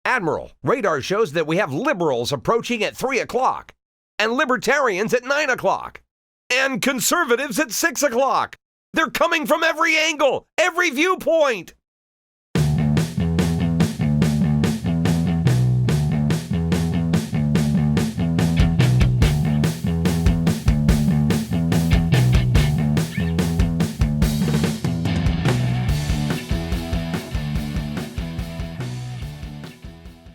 Admiral, radar shows that we have liberals approaching at 3 o'clock, and libertarians at 9 o'clock, and conservatives at 6 o'clock. They're coming from every angle, every viewpoint.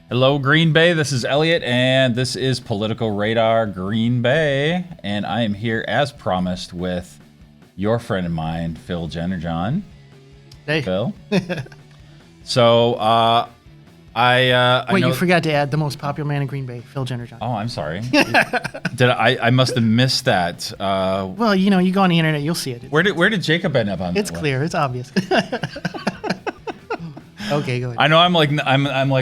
Hello, Green Bay. This is Elliot, and this is Political Radar Green Bay. And I am here, as promised, with your friend of mine, Phil Jennerjahn. Hey. Phil. So, Wait, you forgot to add the most popular man in Green Bay, Phil Jennerjahn. Oh, I'm sorry. I must have missed that. Well, you know, you go on the internet, you'll see it. Where did Jacob end up on that? It's clear. It's obvious. Okay, go ahead. I know I'm like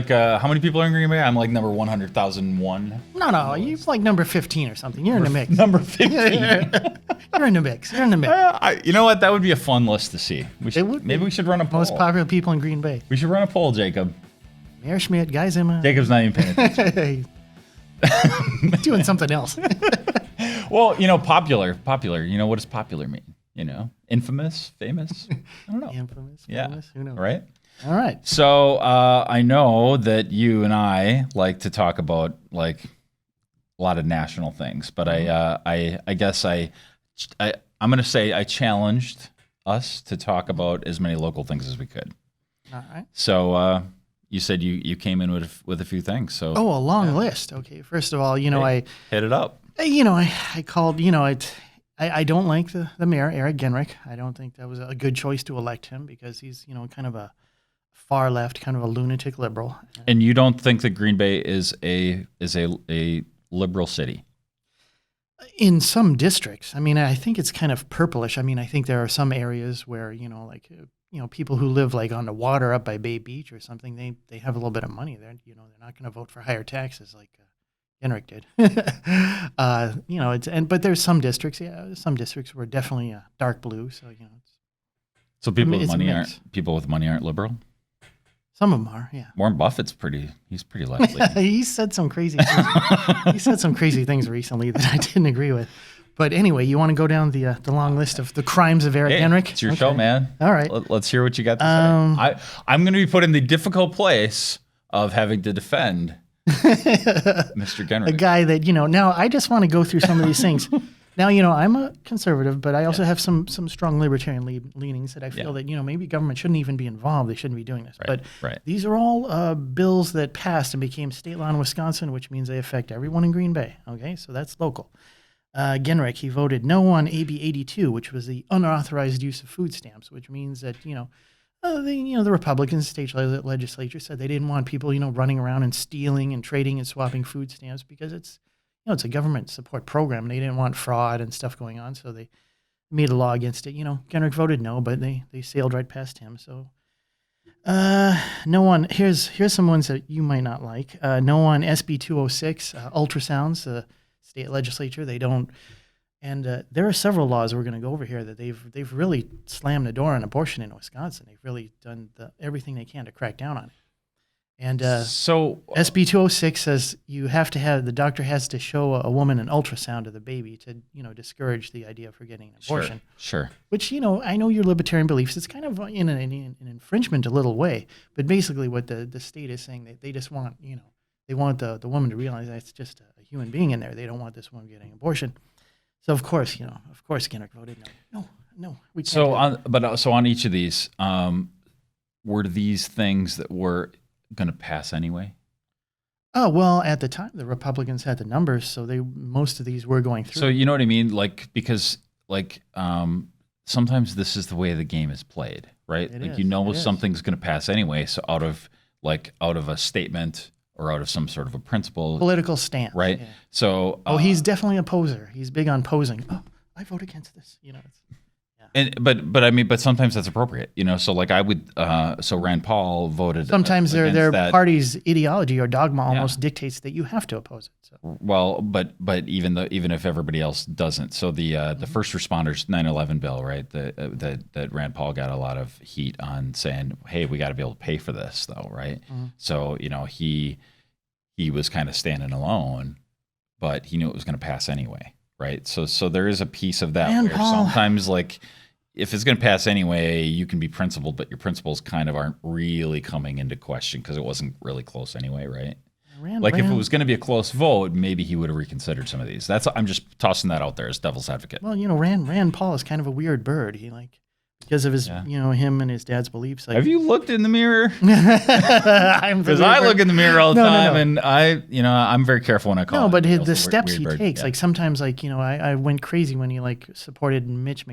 how many people are in Green Bay? I'm like number 100,001. No, you're like number 15 or something. You're in the mix. Number 15. You're in the mix. You're in the mix. You know what? That would be a fun list to see. Maybe we should run a poll. Most popular people in Green Bay. We should run a poll, Jacob. Mayor Schmidt, Guy Zimmer. Jacob's not even paying attention. Doing something else. Well, you know, popular. You know, what does popular mean? You know, infamous, famous? I don't know. Infamous, yeah. famous, who knows? Right? All right. So I know that you and I like to talk about like a lot of national things, but I guess I'm going to say I challenged us to talk about as many local things as we could. All right. So you said you came in with a few things. So a long list. Okay. First of all, you know, hit it up. I called. You know, I don't like the mayor, Eric Genrich. I don't think that was a good choice to elect him because he's kind of a far left, kind of a lunatic liberal. And you don't think that Green Bay is a liberal city? In some districts. I mean, I think it's kind of purplish. I mean, I think there are some areas where, people who live like on the water up by Bay Beach or something, they have a little bit of money there. You know, they're not going to vote for higher taxes like Genrich did. But there's some districts, were definitely dark blue. So, So people with money aren't liberal? Some of them are, yeah. Warren Buffett's he's pretty left. He said some crazy things recently that I didn't agree with. But anyway, you want to go down the long list of the crimes of Eric Genrich? It's your show, man. All right. Let's hear what you got to say. I'm going to be put in the difficult place of having to defend Mr. Genrich. A guy that, now I just want to go through some of these things. Now, I'm a conservative, but I also have some strong libertarian leanings that I feel that, maybe government shouldn't even be involved. They shouldn't be doing this. But these are all bills that passed and became state law in Wisconsin, which means they affect everyone in Green Bay. Okay, so that's local. Genrich, he voted no on AB 82, which was the unauthorized use of food stamps, which means that, the Republicans state legislature said they didn't want people, running around and stealing and trading and swapping food stamps because it's a government support program. And they didn't want fraud and stuff going on, so they made a law against it. Genrich voted no, but they sailed right past him. So no one. Here's some ones that you might not like. No on SB 206 ultrasounds. The state legislature, they don't. And there are several laws we're going to go over here that they've really slammed the door on abortion in Wisconsin. They've really done everything they can to crack down on it. And so SB 206 says the doctor has to show a woman an ultrasound of the baby to, discourage the idea of her getting an abortion. Sure. Which, I know your libertarian beliefs. It's kind of in an infringement a little way. But basically what the state is saying, they just want, they want the woman to realize that it's just a human being in there. They don't want this woman getting an abortion. So, of course, Genrich voted no. No, we can't. So on each of these, were these things that were going to pass anyway? Oh, well, at the time, the Republicans had the numbers, so most of these were going through. So you know what I mean? Because sometimes this is the way the game is played, right? Something's going to pass anyway, so out of a statement or out of some sort of a principle. Political stance. Right? Yeah. So... he's definitely a poser. He's big on posing. Oh, I vote against this. But I mean, but sometimes that's appropriate, So like I would, so Rand Paul voted. Sometimes their party's ideology or dogma almost dictates that you have to oppose it. So. Well, but even if everybody else doesn't, so the first responders 9/11 bill, right? That Rand Paul got a lot of heat on saying, hey, we got to be able to pay for this, though, right? So he was kind of standing alone, but he knew it was going to pass anyway, right? So there is a piece of that where sometimes like. If it's going to pass anyway, you can be principled, but your principles kind of aren't really coming into question because it wasn't really close anyway, right? If it was going to be a close vote, maybe he would have reconsidered some of these. I'm just tossing that out there as devil's advocate. Well, Rand Paul is kind of a weird bird. He because of his, him and his dad's beliefs. Have you looked in the mirror? Because I look in the mirror all the time, and I'm very careful when I call. No, but the steps he takes, sometimes, I went crazy when he supported Mitch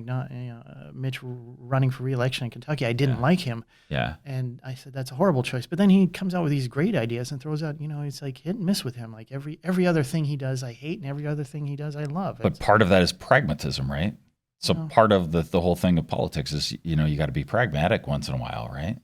running for re-election in Kentucky. I didn't like him. Yeah. And I said that's a horrible choice. But then he comes out with these great ideas and throws out, it's like hit and miss with him. Like every other thing he does, I hate, and every other thing he does, I love. But part of that is pragmatism, right? So part of the whole thing of politics is, you got to be pragmatic once in a while, right?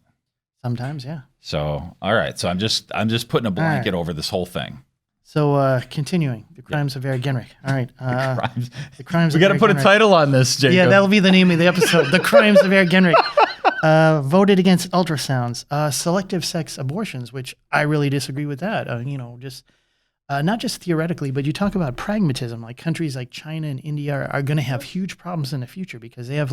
Sometimes, yeah. So, all right. So I'm just putting a blanket over this whole thing. So continuing, the crimes of Eric Genrich. All right. The crimes. We got to put a title on this, Jacob. Yeah, that'll be the name of the episode. The crimes of Eric Genrich. Voted against ultrasounds, selective sex abortions, which I really disagree with that. Not just theoretically, but you talk about pragmatism. Like countries like China and India are going to have huge problems in the future because they have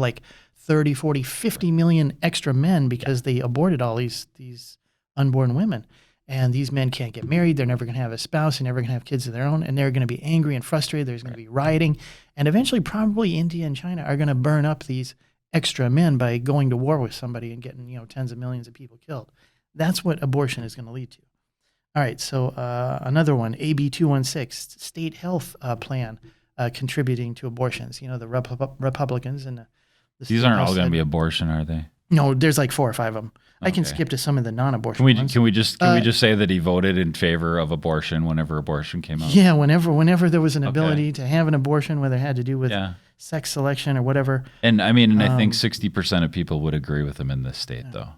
30, 40, 50 million extra men because they aborted all these unborn women. And these men can't get married. They're never going to have a spouse. They're never going to have kids of their own. And they're going to be angry and frustrated. There's going to be rioting. And eventually, probably India and China are going to burn up these extra men by going to war with somebody and getting, tens of millions of people killed. That's what abortion is going to lead to. All right, so another one, AB 216, state health plan contributing to abortions. The Republicans and the these aren't all going to be abortion, are they? No, there's 4 or 5 of them. Okay. I can skip to some of the non-abortion ones. Can we just say that he voted in favor of abortion whenever abortion came up? Yeah, whenever there was an ability to have an abortion, whether it had to do with sex selection or whatever. And I mean, I think 60% of people would agree with him in this state, though,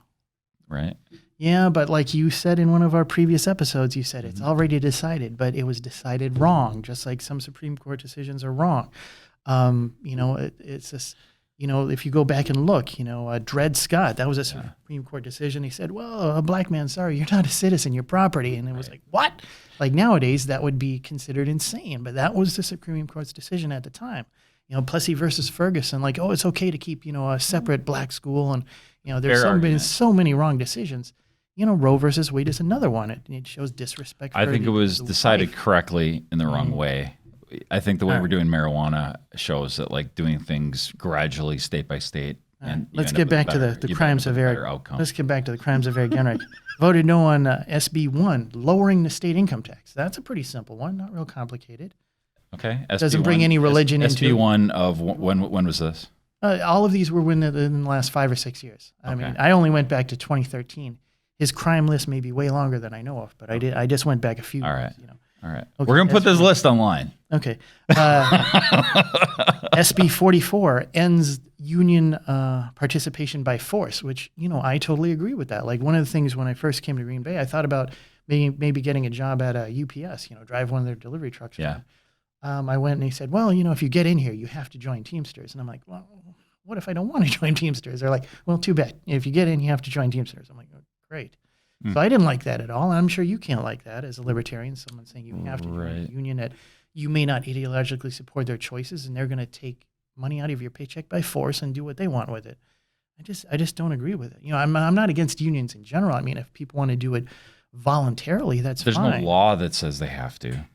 right? Yeah, but like you said in one of our previous episodes, you said it's already decided, but it was decided wrong, just like some Supreme Court decisions are wrong. It's just, if you go back and look, Dred Scott, that was a Supreme Court decision. He said, well, a black man, sorry, you're not a citizen, you're property. And it was like, what? Like nowadays, that would be considered insane, but that was the Supreme Court's decision at the time. Plessy versus Ferguson, it's okay to keep, a separate black school. And, there's been so many wrong decisions. Roe versus Wade is another one. It shows disrespect. I think it was decided correctly in the wrong way. I think the way we're doing marijuana shows that doing things gradually, state by state. And let's get back to the crimes of Eric. Let's get back to the crimes of Eric Genrich. Voted no on SB 1, lowering the state income tax. That's a pretty simple one, not real complicated. Okay. Doesn't bring any religion into it. SB 1 of when was this? All of these were in the last 5 or 6 years. I mean, I only went back to 2013. His crime list may be way longer than I know of, but I just went back a few. All right. Years, All right. Okay. We're gonna put this list online. Okay. SB 44 ends union participation by force, which I totally agree with that. Like one of the things when I first came to Green Bay, I thought about maybe getting a job at a UPS. Drive one of their delivery trucks. Yeah. I went and he said, well, if you get in here, you have to join Teamsters. And I'm like, well, what if I don't want to join Teamsters? They're like, well, too bad. If you get in, you have to join Teamsters. I'm like, oh, great. So I didn't like that at all. And I'm sure you can't like that as a libertarian, someone saying you have to join a union that you may not ideologically support their choices and they're going to take money out of your paycheck by force and do what they want with it. I just don't agree with it. I'm not against unions in general. I mean, if people want to do it voluntarily, that's fine. There's no law that says they have to.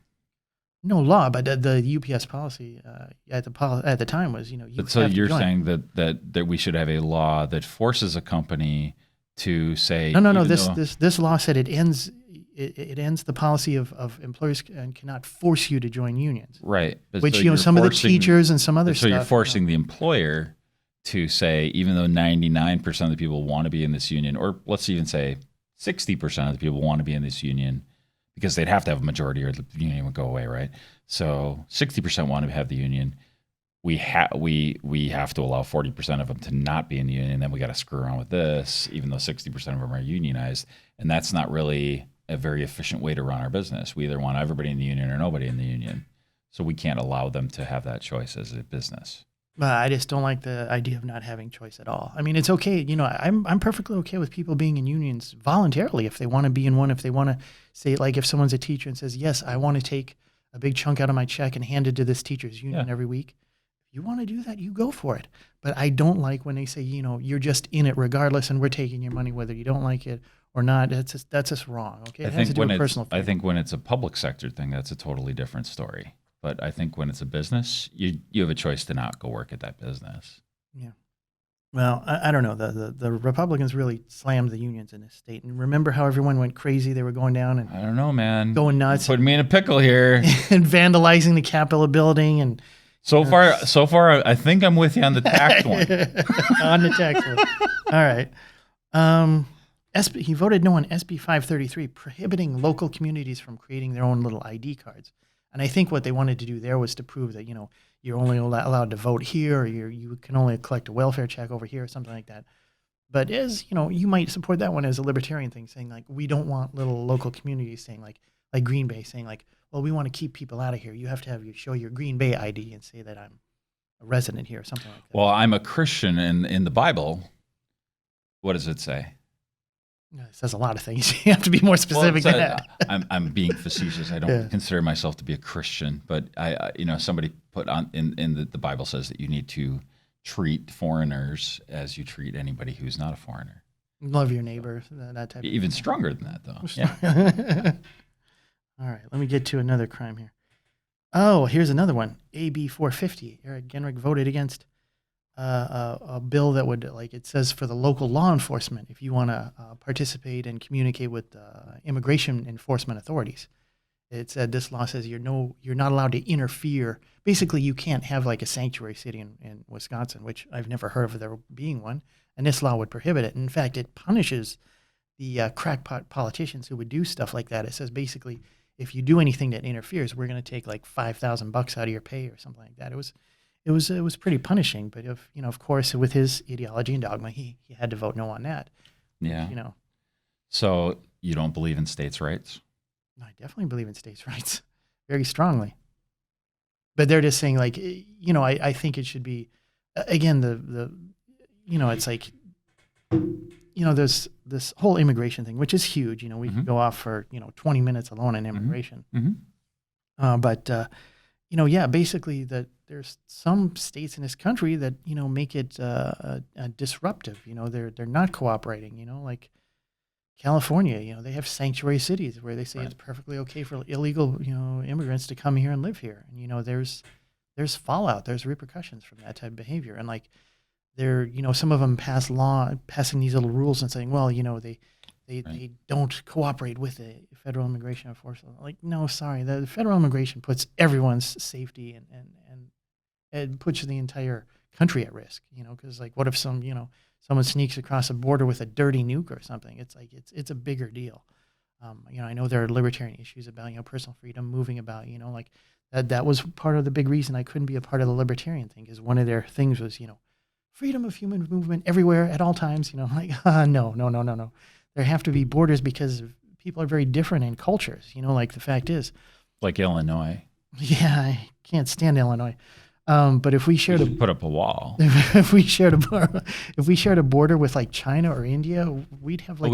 No law, but the UPS policy at the time was, So you're saying that we should have a law that forces a company to say no. This law said it ends the policy of employers and cannot force you to join unions. Right. Which some of the teachers and some other stuff. So you're forcing the employer to say, even though 99% of the people want to be in this union, or let's even say 60% of the people want to be in this union, because they'd have to have a majority or the union would go away, right? So 60% want to have the union. we have to allow 40% of them to not be in the union. Then we got to screw around with this, even though 60% of them are unionized, and that's not really a very efficient way to run our business. We either want everybody in the union or nobody in the union, so we can't allow them to have that choice as a business. I just don't like the idea of not having choice at all. I mean, it's okay. You know, I'm perfectly okay with people being in unions voluntarily if they want to be in one. If they want to say, like, if someone's a teacher and says, yes, I want to take a big chunk out of my check and hand it to this teacher's union every week. If you want to do that, you go for it. But I don't like when they say, you know, you're just in it regardless, and we're taking your money whether you don't like it or not. That's just wrong. Okay, it has to do with personal freedom. I think when it's a public sector thing, that's a totally different story. But I think when it's a business, you have a choice to not go work at that business. Yeah. Well, I don't know. The Republicans really slammed the unions in this state. And remember how everyone went crazy? They were going down and I don't know, man. Going nuts. You're putting me in a pickle here. And vandalizing the Capitol building. And so far, I think I'm with you on the tax one. On the tax one. All right. He voted no on SB 533, prohibiting local communities from creating their own little ID cards. And I think what they wanted to do there was to prove that, you know, you're only allowed to vote here, or you can only collect a welfare check over here, or something like that. But as, you know, you might support that one as a libertarian thing, saying, like, we don't want little local communities saying, like Green Bay saying, like, well, we want to keep people out of here. You have to show your Green Bay ID and say that I'm a resident here, or something like that. Well, I'm a Christian, and in the Bible, what does it say? It says a lot of things. You have to be more specific than that. I'm being facetious. I don't consider myself to be a Christian, but somebody put on in the Bible says that you need to treat foreigners as you treat anybody who's not a foreigner. Love your neighbor, that type. Even of stronger than that, though. Yeah. All right, let me get to another crime here. Oh, here's another one. AB 450. Eric Genrich voted against a bill that would, like, it says for the local law enforcement, if you want to participate and communicate with immigration enforcement authorities, it said this law says you're not allowed to interfere. Basically, you can't have like a sanctuary city in Wisconsin, which I've never heard of there being one, and this law would prohibit it. In fact, it punishes the crackpot politicians who would do stuff like that. It says basically, if you do anything that interferes, we're going to take like $5,000 out of your pay or something like that. It was pretty punishing, but of course, with his ideology and dogma, he had to vote no on that. Yeah. You know. So you don't believe in states' rights? I definitely believe in states' rights, very strongly. But they're just saying, like, I think it should be, again, it's like, there's this whole immigration thing, which is huge. We could go off for 20 minutes alone on immigration. Mm-hmm. But basically that there's some states in this country that make it disruptive. They're not cooperating. Like California. They have sanctuary cities where they say it's perfectly okay for illegal immigrants to come here and live here. And there's fallout, there's repercussions from that type of behavior. And like some of them passing these little rules and saying, well, they don't cooperate with the federal immigration enforcement. Like, no, sorry, the federal immigration puts everyone's safety and puts the entire country at risk. Because like, what if someone sneaks across a border with a dirty nuke or something? It's like it's a bigger deal. I know there are libertarian issues about personal freedom, moving about. Like that was part of the big reason I couldn't be a part of the libertarian thing, because one of their things was freedom of human movement everywhere at all times. Like no. There have to be borders because people are very different in cultures. Like the fact is, like Illinois. Yeah, I can't stand Illinois. But if we shared put up a wall, if we shared a border with like China or India, we'd have like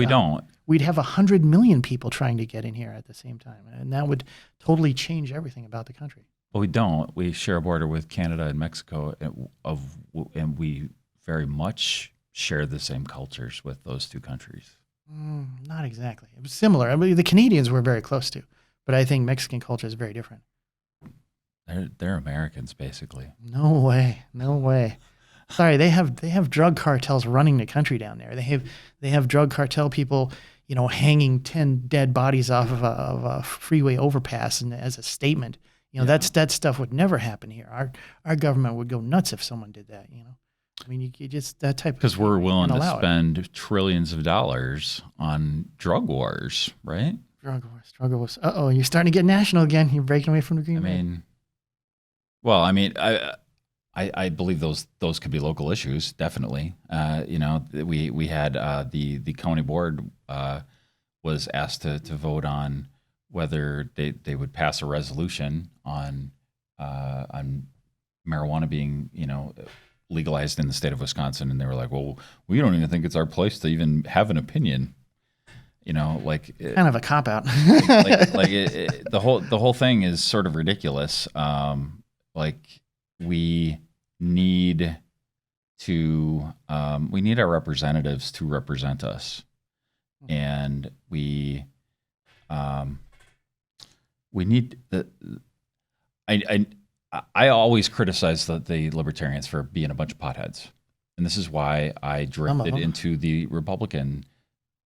we'd have 100 million people trying to get in here at the same time, and that would totally change everything about the country. Well, we don't. We share a border with Canada and Mexico, and we very much share the same cultures with those two countries. Not exactly. It was similar. I mean, the Canadians were very close to, but I think Mexican culture is very different. They're Americans, basically. No way. Sorry, they have drug cartels running the country down there. They have drug cartel people, hanging 10 dead bodies off of a freeway overpass, and as a statement, that stuff would never happen here. Our government would go nuts if someone did that. I mean, you just that type. Because we're willing to spend trillions of dollars on drug wars, right? Drug wars. Uh-oh, you're starting to get national again. You're breaking away from the Green Bay. I I believe those could be local issues, definitely. We had the county board was asked to vote on whether they would pass a resolution on marijuana being legalized in the state of Wisconsin, and they were like, well, we don't even think it's our place to even have an opinion. Kind of a cop out. The whole thing is sort of ridiculous. We need our representatives to represent us, and we need the. I always criticize the libertarians for being a bunch of potheads, and this is why I drifted into the Republican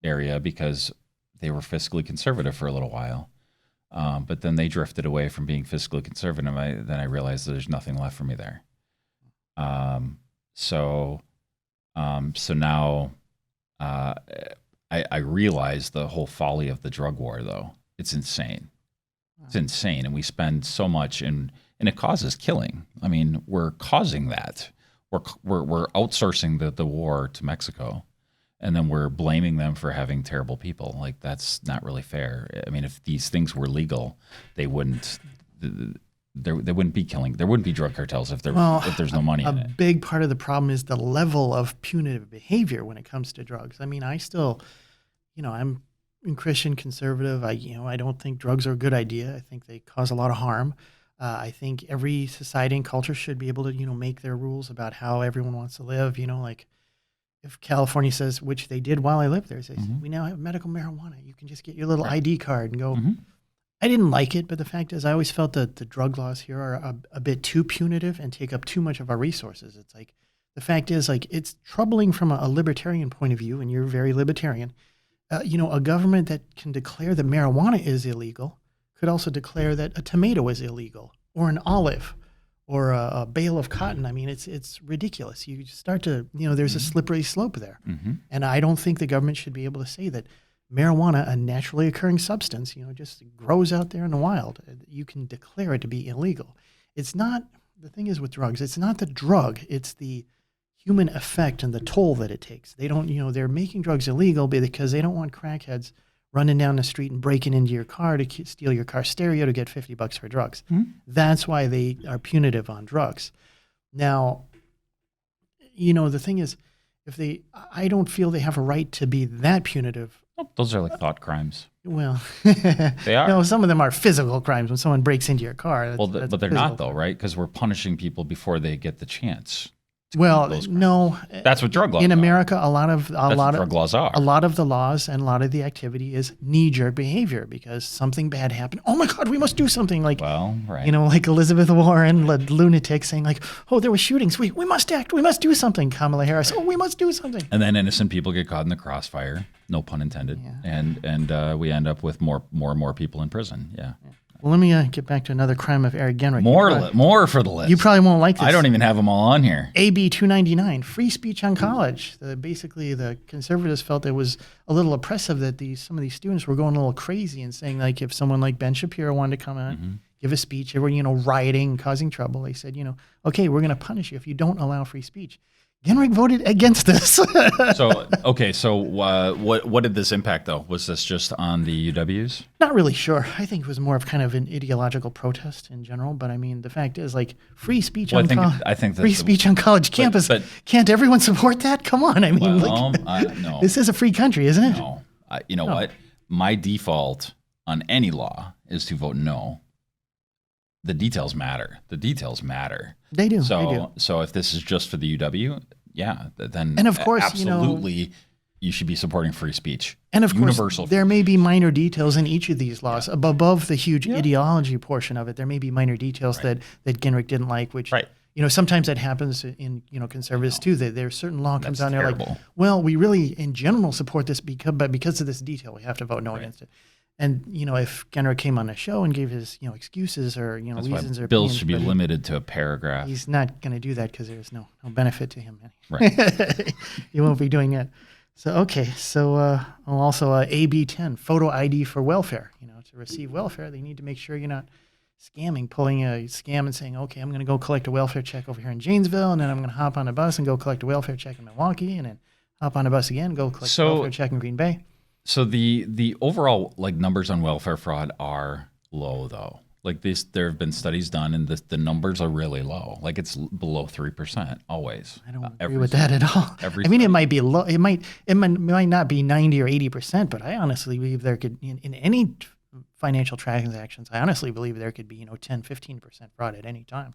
area, because they were fiscally conservative for a little while. But then they drifted away from being fiscally conservative. Then I realized there's nothing left for me there. So now I realize the whole folly of the drug war, though. It's insane. It's insane. And we spend so much, and it causes killing. I mean, we're causing that. We're outsourcing the war to Mexico. And then we're blaming them for having terrible people. Like, that's not really fair. I mean, if these things were legal, they wouldn't be killing. There wouldn't be drug cartels if there's no money in it. A big part of the problem is the level of punitive behavior when it comes to drugs. I mean, I still, I'm Christian conservative. I don't think drugs are a good idea. I think they cause a lot of harm. I think every society and culture should be able to, make their rules about how everyone wants to live. If California says, which they did while I lived there, says, we now have medical marijuana. You can just get your little ID card and go. I didn't like it, but the fact is I always felt that the drug laws here are a bit too punitive and take up too much of our resources. It's like, the fact is, it's troubling from a libertarian point of view, and you're very libertarian. A government that can declare that marijuana is illegal could also declare that a tomato is illegal, or an olive, or a bale of cotton. I mean, it's ridiculous. You start to, there's a slippery slope there. And I don't think the government should be able to say that marijuana, a naturally occurring substance, just grows out there in the wild. You can declare it to be illegal. It's not, the thing is with drugs, it's not the drug, it's the human effect and the toll that it takes. They don't, they're making drugs illegal because they don't want crackheads running down the street and breaking into your car to steal your car stereo to get $50 for drugs. That's why they are punitive on drugs. Now, the thing is, I don't feel they have a right to be that punitive. Those are like thought crimes. Well, they are. No, some of them are physical crimes when someone breaks into your car. But they're not, though, right? Because we're punishing people before they get the chance. Well, no. That's what drug laws in are. America, a lot of drug laws are. A lot of the laws and a lot of the activity is knee-jerk behavior because something bad happened. Oh my God, we must do something. Like, like Elizabeth Warren, lunatic, saying like, oh, there were shootings. We must act. We must do something. Kamala Harris, oh, we must do something. And then innocent people get caught in the crossfire. No pun intended. Yeah. And we end up with more and more people in prison. Yeah. Well, let me get back to another crime of Eric Genrich. More for the list. You probably won't like this. I don't even have them all on here. AB 299, free speech on college. Basically, the conservatives felt it was a little oppressive that some of these students were going a little crazy and saying, like, if someone like Ben Shapiro wanted to come out, give a speech, everyone, rioting and causing trouble, they said, okay, we're going to punish you if you don't allow free speech. Genrich voted against this. So what did this impact, though? Was this just on the UWs? Not really sure. I think it was more of kind of an ideological protest in general. But I mean, the fact is, like, free speech on college campus. But can't everyone support that? Come on. I mean, no. This is a free country, isn't it? No. What? My default on any law is to vote no. The details matter. They do. So if this is just for the UW, then and of course, absolutely, you should be supporting free speech. And of course, there may be minor details in each of these laws above the huge ideology portion of it. There may be minor details that Genrich didn't like, which sometimes that happens in conservatives too. That there's certain law comes down there like, well, we really in general support this but because of this detail, we have to vote no against it. And, if Genrich came on a show and gave his, excuses or, That's reasons or bills should be limited to a paragraph. He's not going to do that because there's no benefit to him. Right. He won't be doing it. So, okay. So also AB 10, photo ID for welfare. To receive welfare, they need to make sure you're not scamming, pulling a scam and saying, okay, I'm going to go collect a welfare check over here in Janesville, and then I'm going to hop on a bus and go collect a welfare check in Milwaukee, and then hop on a bus again, go collect a welfare check in Green Bay. So the overall like numbers on welfare fraud are low though. Like there have been studies done, and the numbers are really low. Like it's below 3% always. I don't agree with that at all. I mean, it might be low. It might not be 90 or 80%, but I honestly believe there could in any financial transactions, I honestly believe there could be 10, 15% fraud at any time.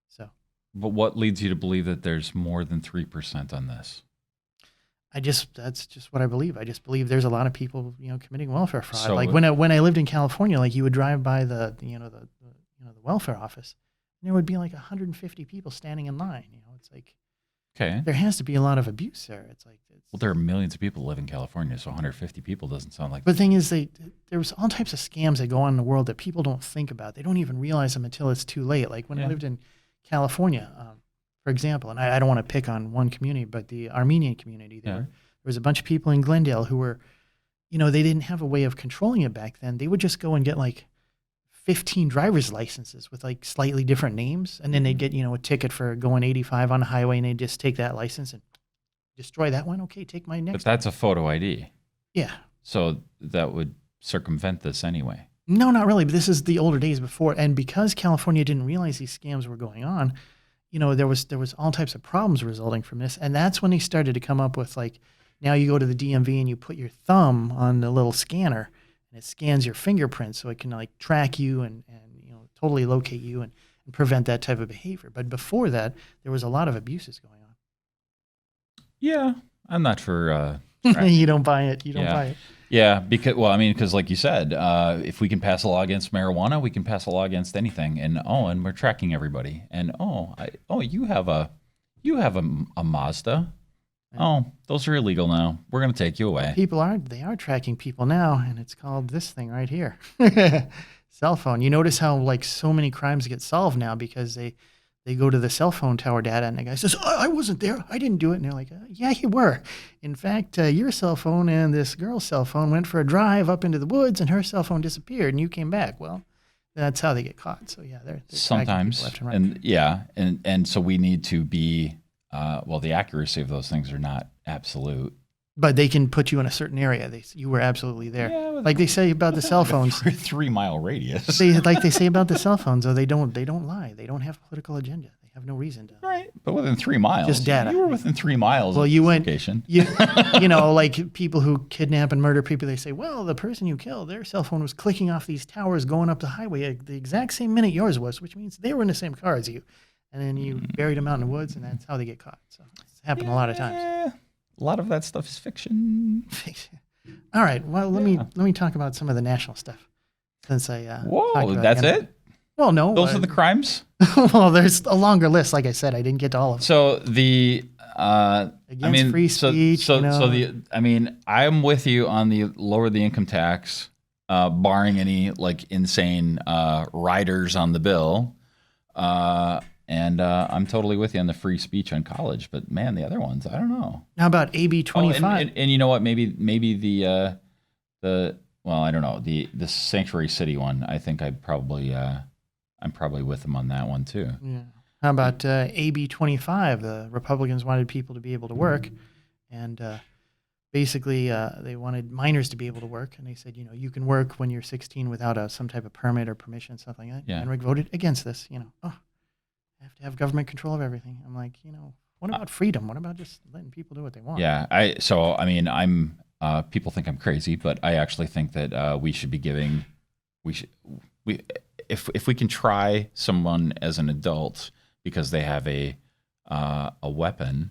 So. But what leads you to believe that there's more than 3% on this? That's just what I believe. I just believe there's a lot of people, committing welfare fraud. So, like when I lived in California, like you would drive by the welfare office, and there would be like 150 people standing in line. It's like, okay, there has to be a lot of abuse there. It's like, well, there are millions of people who live in California, so 150 people doesn't sound like. But the thing is, there was all types of scams that go on in the world that people don't think about. They don't even realize them until it's too late. Like when I lived in California. For example, and I don't want to pick on one community, but the Armenian community, there was a bunch of people in Glendale who were, they didn't have a way of controlling it back then. They would just go and get like 15 driver's licenses with like slightly different names. And then they'd get, a ticket for going 85 on the highway, and they'd just take that license and destroy that one. Okay, take my next. But that's a photo ID. Yeah. So that would circumvent this anyway. No, not really. But this is the older days before. And because California didn't realize these scams were going on, there was all types of problems resulting from this. And that's when they started to come up with, like, now you go to the DMV and you put your thumb on the little scanner, and it scans your fingerprints so it can like track you and totally locate you and prevent that type of behavior. But before that, there was a lot of abuses going on. Yeah, I'm not for you don't buy it. You don't buy it. Yeah, because like you said, if we can pass a law against marijuana, we can pass a law against anything. And we're tracking everybody. And you have a Mazda. Oh, those are illegal now. We're going to take you away. They are tracking people now, and it's called this thing right here. Cell phone. You notice how like so many crimes get solved now because they go to the cell phone tower data, and the guy says, I wasn't there. I didn't do it. And they're like, yeah, you were. In fact, your cell phone and this girl's cell phone went for a drive up into the woods, and her cell phone disappeared, and you came back. Well, that's how they get caught. So, yeah, they're sometimes. Left and right. And so we need to be, the accuracy of those things are not absolute. But they can put you in a certain area. You were absolutely there. Yeah, like they say about the cell phones. 3 mile radius. They say about the cell phones, though, they don't lie. They don't have a political agenda. They have no reason to. Right. But within 3 miles. Just data. You were within 3 miles. Well, you went. Location. Like people who kidnap and murder people, they say, well, the person you killed, their cell phone was clicking off these towers going up the highway at the exact same minute yours was, which means they were in the same car as you. And then you buried them out in the woods, and that's how they get caught. So it's happened a lot of times. A lot of that stuff is fiction. All right. Well, let me talk about some of the national stuff. Since I whoa, that's it? Well, no. Those are the crimes? Well, there's a longer list. Like I said, I didn't get to all of them. So free speech. I'm with you on the lower the income tax, barring any like insane riders on the bill. And I'm totally with you on the free speech on college, but man, the other ones, I don't know. How about AB 25? And you know what? Maybe the I don't know, the sanctuary city one. I think I'm probably with them on that one too. Yeah. How about AB 25? The Republicans wanted people to be able to work, and basically they wanted minors to be able to work, and they said, you can work when you're 16 without some type of permit or permission, something like that. Yeah. Genrich voted against this. I have to have government control of everything. I'm like, what about freedom? What about just letting people do what they want? Yeah. I'm people think I'm crazy, but I actually think that we should be giving, if we can try someone as an adult because they have a weapon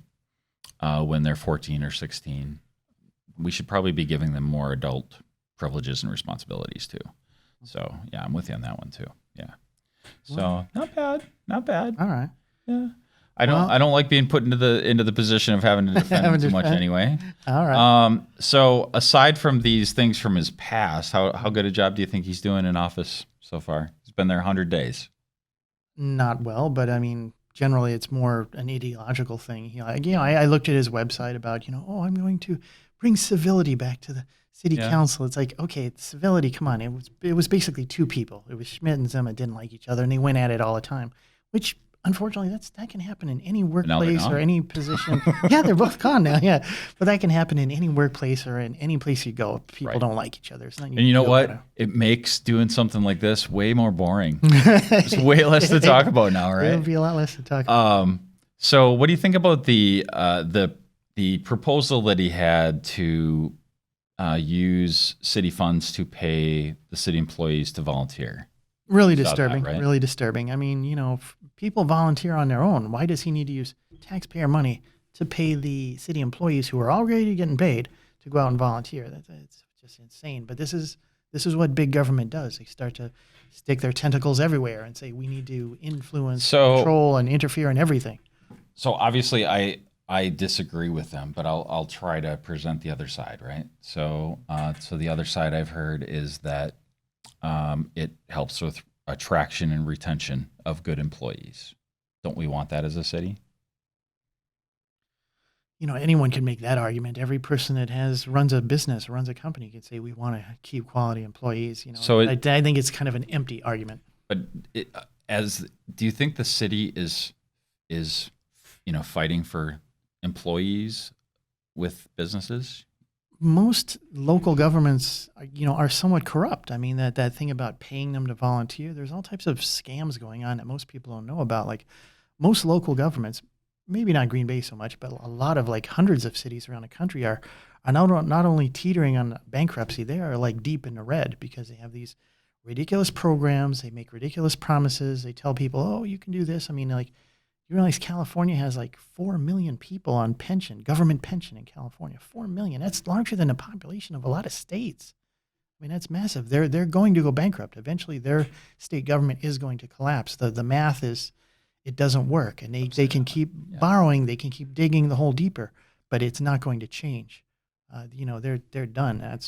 when they're 14 or 16, we should probably be giving them more adult privileges and responsibilities too. So yeah, I'm with you on that one too. Yeah. So not bad. All right. Yeah. I don't like being put into the position of having to defend too much anyway. All right. So aside from these things from his past, how good a job do you think he's doing in office so far? He's been there 100 days. Not well, but I mean, generally it's more an ideological thing. I looked at his website about, I'm going to bring civility back to the city council. It's like, okay, civility, come on. It was basically two people. It was Schmidt and Zima didn't like each other, and they went at it all the time, which unfortunately that can happen in any workplace or any position. Yeah, they're both gone now. Yeah, but that can happen in any workplace or in any place you go. People don't like each other. And you know what? It makes doing something like this way more boring. There's way less to talk about now, right? There'll be a lot less to talk about. So what do you think about the proposal that he had to use city funds to pay the city employees to volunteer? Really disturbing, right? Really disturbing. I mean, people volunteer on their own. Why does he need to use taxpayer money to pay the city employees who are already getting paid to go out and volunteer? It's just insane. But this is what big government does. They start to stick their tentacles everywhere and say, we need to influence, control, and interfere in everything. So obviously I disagree with them, but I'll try to present the other side, right? So the other side I've heard is that it helps with attraction and retention of good employees. Don't we want that as a city? Anyone can make that argument. Every person that runs a business, runs a company, can say we want to keep quality employees. So I think it's kind of an empty argument. But do you think the city is fighting for employees with businesses? Most local governments, are somewhat corrupt. I mean, that thing about paying them to volunteer, there's all types of scams going on that most people don't know about. Like most local governments, maybe not Green Bay so much, but a lot of hundreds of cities around the country are not only teetering on bankruptcy, they are deep in the red because they have these ridiculous programs. They make ridiculous promises. They tell people, oh, you can do this. I mean, you realize California has 4 million people on pension, government pension in California. 4 million. That's larger than the population of a lot of states. I mean, that's massive. They're going to go bankrupt. Eventually, their state government is going to collapse. The math is, it doesn't work. And they can keep borrowing. They can keep digging the hole deeper, but it's not going to change. They're done. I'm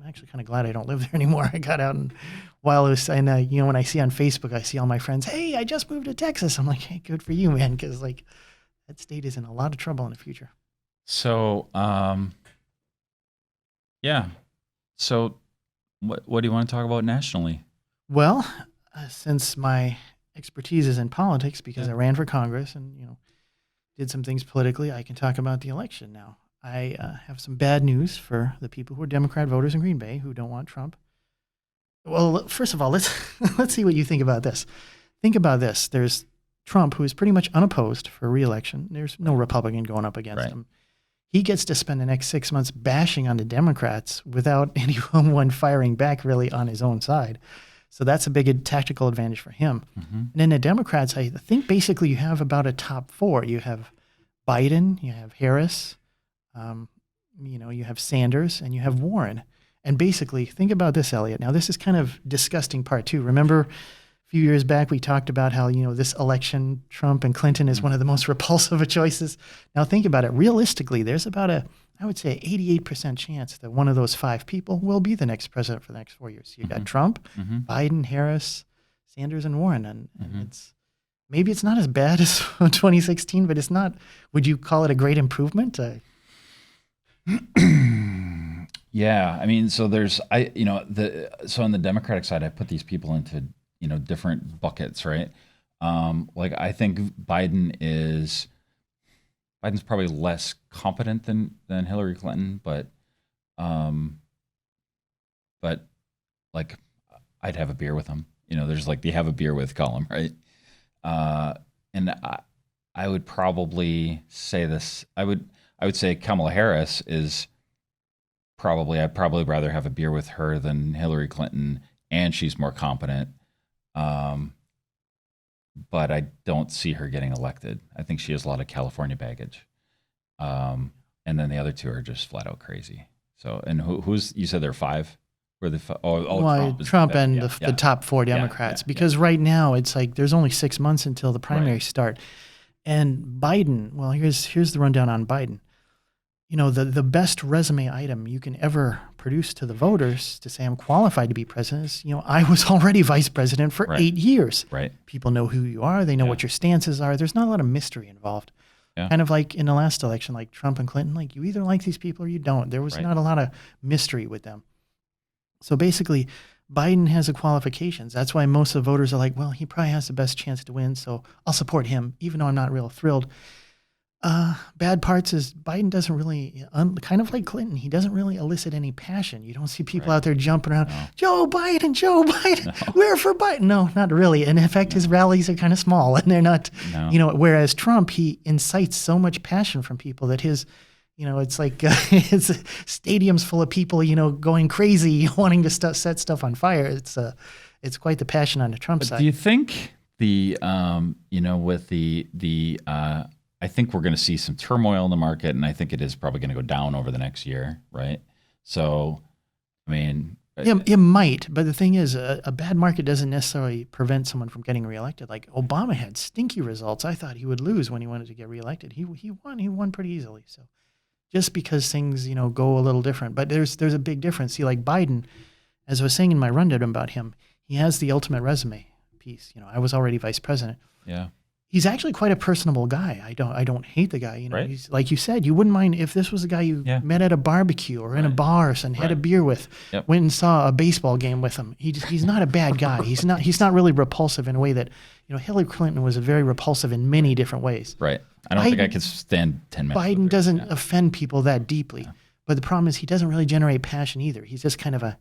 actually kind of glad I don't live there anymore. I got out and while it was, and when I see on Facebook, I see all my friends, hey, I just moved to Texas. I'm like, hey, good for you, man. Cause that state is in a lot of trouble in the future. So, So what do you want to talk about nationally? Well, since my expertise is in politics because I ran for Congress and, did some things politically, I can talk about the election now. I have some bad news for the people who are Democrat voters in Green Bay who don't want Trump. Well, first of all, let's see what you think about this. Think about this. There's Trump, who is pretty much unopposed for re-election. There's no Republican going up against him. He gets to spend the next 6 months bashing on the Democrats without anyone firing back really on his own side. So that's a big tactical advantage for him. Mm-hmm. And then the Democrats, I think basically you have about a top four. You have Biden, you have Harris, you have Sanders, and you have Warren. And basically, think about this, Elliot. Now, this is kind of disgusting part two. Remember, a few years back, we talked about how, this election, Trump and Clinton is one of the most repulsive of choices. Now, think about it. Realistically, there's about I would say 88% chance that one of those five people will be the next president for the next 4 years. You got Trump, Biden, Harris, Sanders, and Warren. And maybe it's not as bad as 2016, but it's not. Would you call it a great improvement? Yeah, I mean, so there's so on the Democratic side, I put these people into different buckets, right? I think Biden's probably less competent than Hillary Clinton, but I'd have a beer with him. There's the have a beer with column, right? And I would probably say this. I would say Kamala Harris is I'd probably rather have a beer with her than Hillary Clinton, and she's more competent. But I don't see her getting elected. I think she has a lot of California baggage. And then the other two are just flat out crazy. So, and who's, you said there are five? Trump and the top four Democrats, because right now it's there's only 6 months until the primaries start. And Biden, well, here's the rundown on Biden. The best resume item you can ever produce to the voters to say I'm qualified to be president is, I was already vice president for 8 years. Right. People know who you are. They know what your stances are. There's not a lot of mystery involved. Kind of like in the last election, like Trump and Clinton, like you either like these people or you don't. There was not a lot of mystery with them. So basically, Biden has the qualifications. That's why most of the voters are like, well, he probably has the best chance to win, so I'll support him, even though I'm not real thrilled. Bad parts is Biden doesn't really, kind of like Clinton, he doesn't really elicit any passion. You don't see people out there jumping around, Joe Biden, we're for Biden. No, not really. And in fact, his rallies are kind of small, and they're not, whereas Trump, he incites so much passion from people that his, it's like it's stadiums full of people, going crazy, wanting to set stuff on fire. It's quite the passion on the Trump side. Do you think with I think we're going to see some turmoil in the market, and I think it is probably going to go down over the next year, right? So, I mean... It might, but the thing is, a bad market doesn't necessarily prevent someone from getting reelected. Like, Obama had stinky results. I thought he would lose when he wanted to get reelected. He won pretty easily. So, just because things, go a little different. But there's a big difference. See, like Biden, as I was saying in my rundown about him, he has the ultimate resume piece. I was already vice president. Yeah. He's actually quite a personable guy. I don't hate the guy. Right. He's like you said, you wouldn't mind if this was a guy you met at a barbecue or in a bar and had a beer with, went and saw a baseball game with him. He's not a bad guy. He's not really repulsive in a way that, Hillary Clinton was very repulsive in many different ways. Right. I don't think I could stand 10 minutes. Biden doesn't offend people that deeply. Yeah. But the problem is he doesn't really generate passion either. He's just kind of a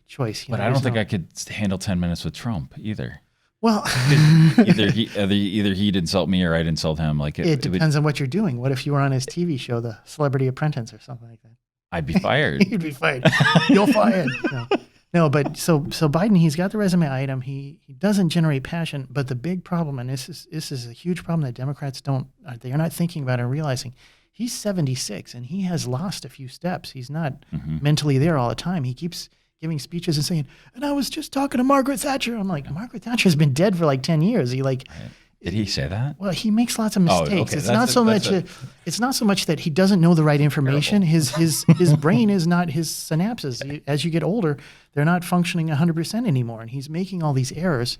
choice. But I don't think I could handle 10 minutes with Trump either. Well, either he'd insult me or I'd insult him. Like it depends on what you're doing. What if you were on his TV show, The Celebrity Apprentice, or something like that? I'd be fired. You'd be fired. You're fired. No, but so Biden, he's got the resume item. He doesn't generate passion. But the big problem, and this is a huge problem that Democrats they're not thinking about and realizing. He's 76 and he has lost a few steps. He's not mentally there all the time. He keeps giving speeches and saying, and I was just talking to Margaret Thatcher. I'm like, Margaret Thatcher's been dead for like 10 years. Did he say that? Well, he makes lots of mistakes. It's not so much that he doesn't know the right information. His brain is not his synapses. As you get older, they're not functioning 100% anymore. And he's making all these errors.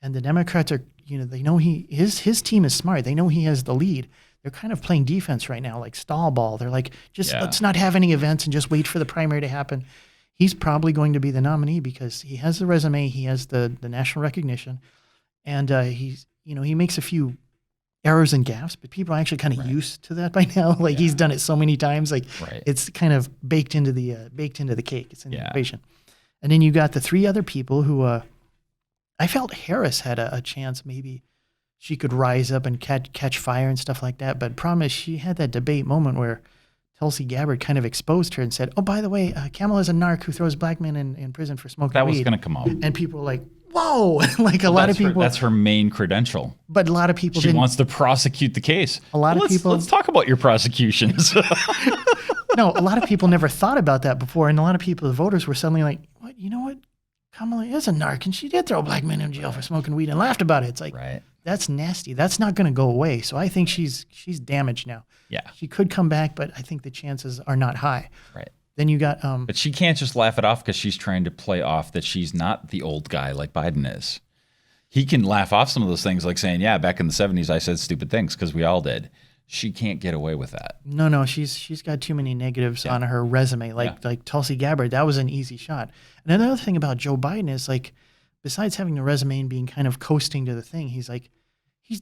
And the Democrats are, they know his team is smart. They know he has the lead. They're kind of playing defense right now, like stall ball. They're like, let's not have any events and just wait for the primary to happen. He's probably going to be the nominee because he has the resume, he has the national recognition, and he makes a few errors and gaffes, but people are actually kind of used to that by now. Like he's done it so many times, it's kind of baked into the cake. It's in the equation. And then you got the three other people who I felt Harris had a chance. Maybe she could rise up and catch fire and stuff like that. But problem is she had that debate moment where Tulsi Gabbard kind of exposed her and said, oh, by the way, Kamala's a narc who throws black men in prison for smoking weed. That was going to come out. And people were like, whoa. Like a lot of people. That's her main credential. But a lot of people She wants to prosecute the case. A lot of people. Let's talk about your prosecutions. No, a lot of people never thought about that before. And a lot of people, the voters, were suddenly like, what? You know what? Kamala is a narc and she did throw black men in jail for smoking weed and laughed about it. It's like, that's nasty. That's not going to go away. So I think she's damaged now. Yeah. She could come back, but I think the chances are not high. Right. Then you got... but she can't just laugh it off because she's trying to play off that she's not the old guy like Biden is. He can laugh off some of those things like saying, yeah, back in the 70s I said stupid things because we all did. She can't get away with that. No, she's got too many negatives on her resume. Like Tulsi Gabbard, that was an easy shot. And another thing about Joe Biden is like, besides having the resume and being kind of coasting to the thing, he's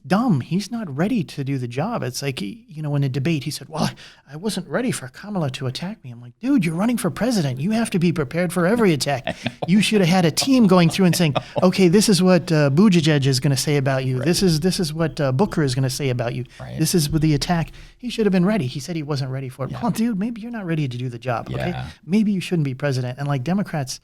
dumb. He's not ready to do the job. It's like, in a debate, he said, well, I wasn't ready for Kamala to attack me. I'm like, dude, you're running for president. You have to be prepared for every attack. You should have had a team going through and saying, okay, this is what Buttigieg is going to say about you. Right. This is what Booker is going to say about you. Right. This is with the attack. He should have been ready. He said he wasn't ready for it. Yeah. Well, dude, maybe you're not ready to do the job. Okay, maybe you shouldn't be president. And like Democrats,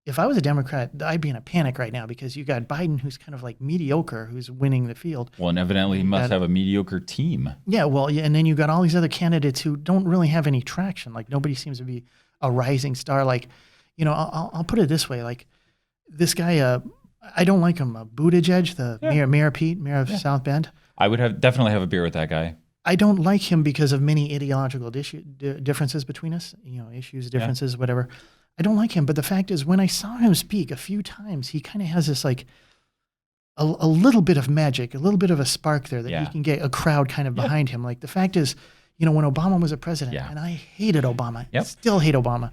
if I was a Democrat, I'd be in a panic right now because you got Biden, who's kind of like mediocre, who's winning the field. Well, and evidently he must have a mediocre team. Yeah, well, and then you got all these other candidates who don't really have any traction. Like nobody seems to be a rising star. Like, I'll put it this way. Like this guy, I don't like him. Buttigieg, the Mayor Pete, Mayor of South Bend. I would definitely have a beer with that guy. I don't like him because of many ideological differences between us. Differences, whatever. I don't like him, but the fact is when I saw him speak a few times, he kind of has this like a little bit of magic, a little bit of a spark there that he can get a crowd kind of behind him. Like the fact is, when Obama was a president, and I hated Obama, still hate Obama.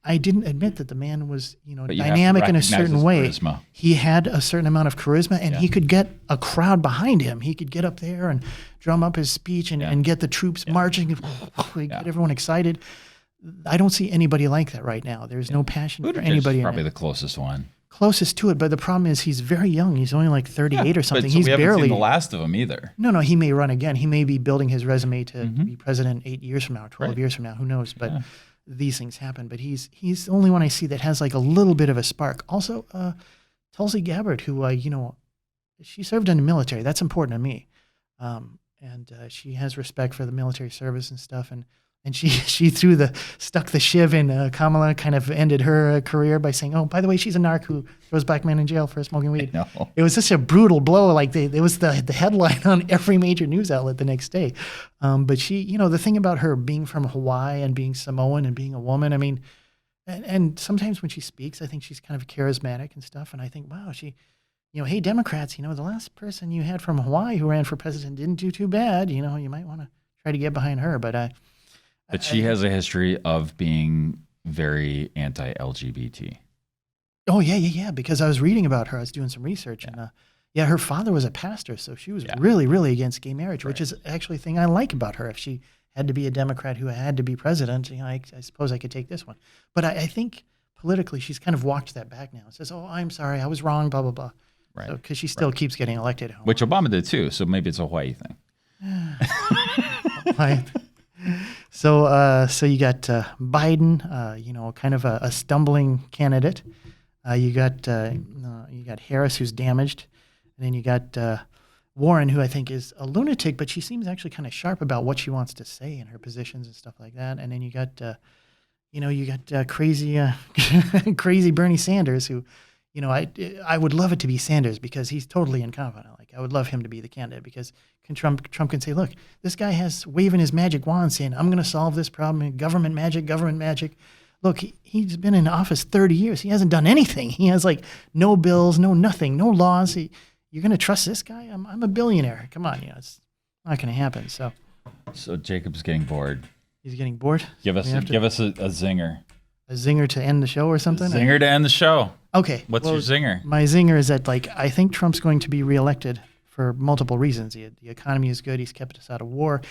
I didn't admit that the man was, dynamic in a certain way. Charisma. He had a certain amount of charisma, and he could get a crowd behind him. He could get up there and drum up his speech and get the troops marching, and get everyone excited. I don't see anybody like that right now. There's no passion for anybody. Probably the closest one. Closest to it, but the problem is he's very young. He's only like 38 or something. But He's we haven't barely seen the last of him either. No, he may run again. He may be building his resume to be president 8 years from now, 12 years from now. Who knows? But these things happen. But he's the only one I see that has like a little bit of a spark. Also, Tulsi Gabbard, who she served in the military. That's important to me, and she has respect for the military service and stuff. And she stuck the shiv in Kamala, kind of ended her career by saying, "Oh, by the way, she's a narc who throws black men in jail for smoking weed." It was such a brutal blow. Like it was the headline on every major news outlet the next day. But she, the thing about her being from Hawaii and being Samoan and being a woman, I mean, and sometimes when she speaks, I think she's kind of charismatic and stuff. And I think, wow, she, hey, Democrats, the last person you had from Hawaii who ran for president didn't do too bad. You might want to try to get behind her. But she has a history of being very anti-LGBT. Oh, yeah. Because I was reading about her. I was doing some research. And her father was a pastor. So she was really, really against gay marriage, which is actually a thing I like about her. If she had to be a Democrat who had to be president, I suppose I could take this one. But I think politically she's kind of walked that back now. Says, oh, I'm sorry. I was wrong, blah, blah, blah. Right. Because she still keeps getting elected. Which Obama did too. So maybe it's a Hawaii thing. So you got Biden, kind of a stumbling candidate. You got Harris, who's damaged, and then you got Warren, who I think is a lunatic, but she seems actually kind of sharp about what she wants to say in her positions and stuff like that. And then you got crazy crazy Bernie Sanders, who, I would love it to be Sanders because he's totally incompetent. Like I would love him to be the candidate because Trump can say, look, this guy has waving his magic wand saying, I'm going to solve this problem. Government magic. Look, he's been in office 30 years. He hasn't done anything. He has like no bills, no nothing, no laws. You're going to trust this guy? I'm a billionaire. Come on, it's not going to happen. So Jacob's getting bored. He's getting bored. Give us a zinger. A zinger to end the show or something? Zinger to end the show. Okay. What's your zinger? My zinger is that I think Trump's going to be reelected for multiple reasons. The economy is good. He's kept us out of war.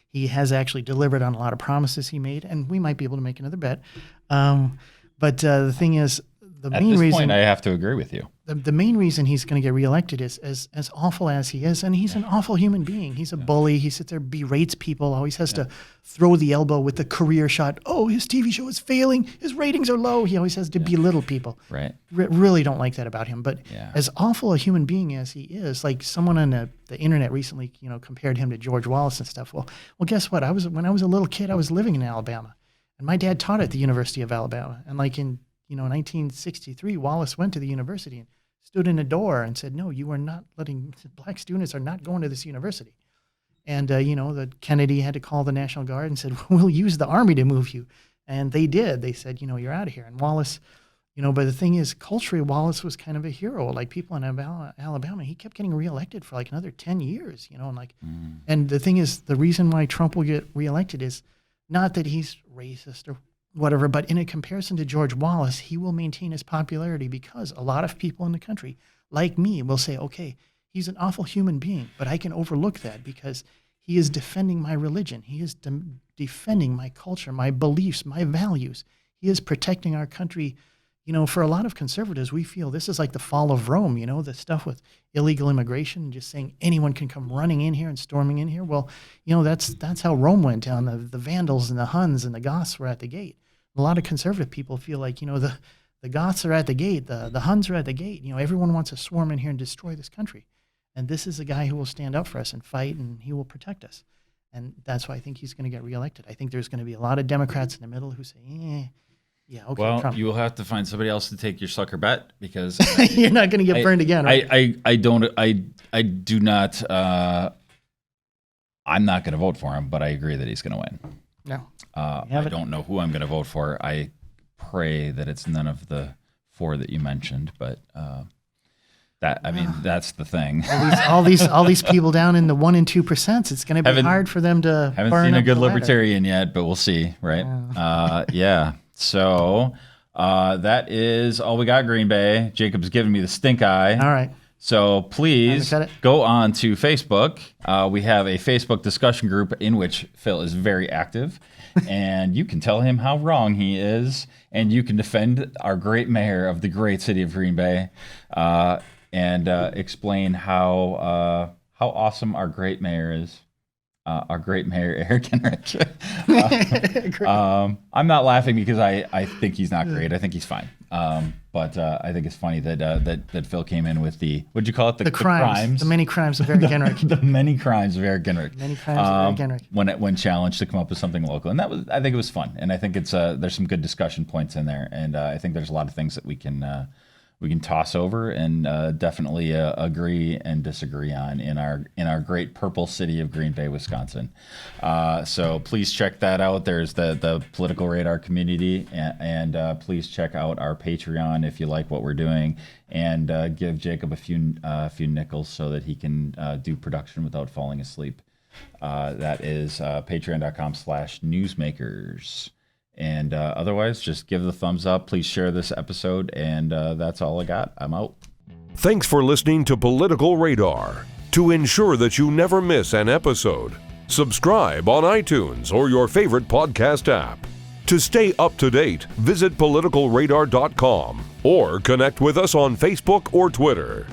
He has actually delivered on a lot of promises he made, and we might be able to make another bet. But the thing is, the main reason... At this point, I have to agree with you. The main reason he's going to get reelected is as awful as he is, and he's an awful human being. He's a bully. He sits there, berates people, always has to throw the elbow with the career shot. Oh, his TV show is failing. His ratings are low. He always has to belittle people. Right. Really don't like that about him. But as awful a human being as he is, like someone on the internet recently, compared him to George Wallace and stuff. Well, guess what? When I was a little kid, I was living in Alabama, and my dad taught at the University of Alabama. And like in 1963, Wallace went to the university and stood in a door and said, no, you are not black students are not going to this university. And, the Kennedy had to call the National Guard and said, we'll use the army to move you. And they did. They said, you're out of here. And Wallace, but the thing is, culturally, Wallace was kind of a hero. Like people in Alabama, he kept getting reelected for like another 10 years, And the thing is, the reason why Trump will get reelected is not that he's racist or whatever, but in a comparison to George Wallace, he will maintain his popularity because a lot of people in the country, like me, will say, okay, he's an awful human being, but I can overlook that because he is defending my religion. He is defending my culture, my beliefs, my values. He is protecting our country. For a lot of conservatives, we feel this is like the fall of Rome, the stuff with illegal immigration and just saying anyone can come running in here and storming in here. Well, that's how Rome went down. The Vandals and the Huns and the Goths were at the gate. A lot of conservative people feel like, the Goths are at the gate, the Huns are at the gate. Everyone wants to swarm in here and destroy this country. And this is a guy who will stand up for us and fight, and he will protect us. And that's why I think he's going to get reelected. I think there's going to be a lot of Democrats in the middle who say, yeah, okay, well, Trump. You will have to find somebody else to take your sucker bet because you're not going to get burned again, right? I do not. I'm not going to vote for him, but I agree that he's going to win. No. I don't know who I'm going to vote for. I pray that it's none of the four that you mentioned, but That's the thing. All these people down in the 1% and 2%. It's going to be hard for them to. Haven't seen a good libertarian yet, but we'll see, right? Yeah. So that is all we got. Green Bay. Jacob's giving me the stink eye. All right. So please go on to Facebook. We have a Facebook discussion group in which Phil is very active, and you can tell him how wrong he is, and you can defend our great mayor of the great city of Green Bay. And explain how awesome our great mayor is. Our great mayor, Eric Genrich. I'm not laughing because I think he's not great. I think he's fine. But I think it's funny that Phil came in with what'd you call it? The crimes. The many crimes of Eric Genrich. The many crimes of Eric Genrich. Many crimes of Eric Genrich. When challenged to come up with something local. And I think it was fun. And I think there's some good discussion points in there. And I think there's a lot of things that we can toss over and definitely agree and disagree on in our great purple city of Green Bay, Wisconsin. So please check that out. There's the Political Radar community, and please check out our Patreon if you like what we're doing, and give Jacob a few nickels so that he can do production without falling asleep. That is patreon.com/newsmakers. And otherwise, just give the thumbs up. Please share this episode. And that's all I got. I'm out. Thanks for listening to Political Radar. To ensure that you never miss an episode, subscribe on iTunes or your favorite podcast app. To stay up to date, visit politicalradar.com or connect with us on Facebook or Twitter.